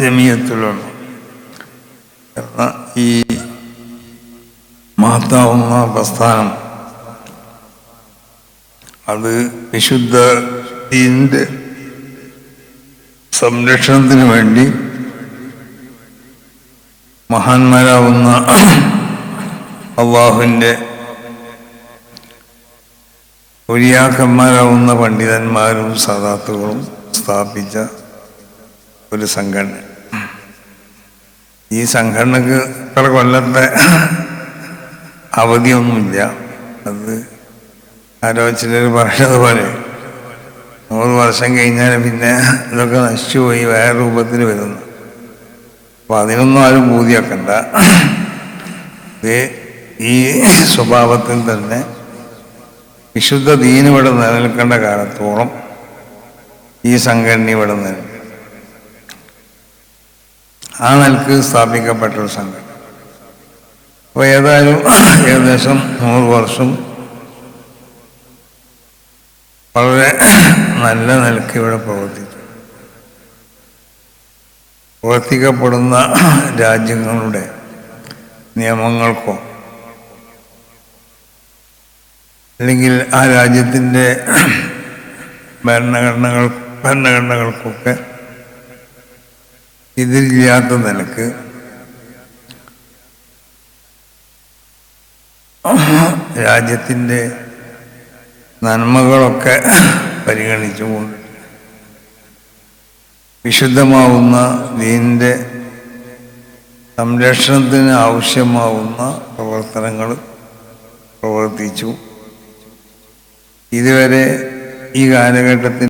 ജമിയത്തുലുലമ എന്ന ഈ മഹത്താവുന്ന പ്രസ്ഥാനം അത് വിശുദ്ധ ദീനിന്റെ സംരക്ഷണത്തിന് വേണ്ടി മഹാന്മാരാവുന്ന അള്ളാഹുവിൻ്റെ ഒലിയാക്കന്മാരാവുന്ന പണ്ഡിതന്മാരും സാദാത്തുകളും സ്ഥാപിച്ച ഒരു സംഘടന. ഈ സംഘടനക്ക് ഇത്ര കൊല്ലത്തെ അവധിയൊന്നുമില്ല. അത് ആലോചിച്ചിട്ട് പറഞ്ഞതുപോലെ 100 വർഷം കഴിഞ്ഞാൽ പിന്നെ ഇതൊക്കെ നശിച്ചുപോയി വേറെ രൂപത്തിൽ വരുന്നു. അപ്പം അതിനൊന്നും ആരും ബോധ്യമാക്കണ്ട. ഇത് ഈ സ്വഭാവത്തിൽ തന്നെ വിശുദ്ധ ദീൻ ഇവിടെ നിലനിൽക്കേണ്ട കാലത്തോളം ഈ സംഘടന ഇവിടെ നിലനിൽക്കും. ആ നിലക്ക് സ്ഥാപിക്കപ്പെട്ടൊരു സംഘടന. അപ്പോൾ ഏതായാലും ഏകദേശം 100 വർഷം വളരെ നല്ല നിലക്ക് ഇവിടെ പ്രവർത്തിക്കപ്പെടുന്ന രാജ്യങ്ങളുടെ നിയമങ്ങൾക്കോ അല്ലെങ്കിൽ ആ രാജ്യത്തിൻ്റെ ഭരണഘടനകൾക്കൊക്കെ ഇതില്ലാത്ത നിലക്ക് രാജ്യത്തിൻ്റെ നന്മകളൊക്കെ പരിഗണിച്ചുകൊണ്ട് വിശുദ്ധമാവുന്ന ദീനിൻ്റെ സംരക്ഷണത്തിന് ആവശ്യമാവുന്ന പ്രവർത്തനങ്ങൾ പ്രവർത്തിച്ചു. ഇതുവരെ ഈ കാലഘട്ടത്തിൽ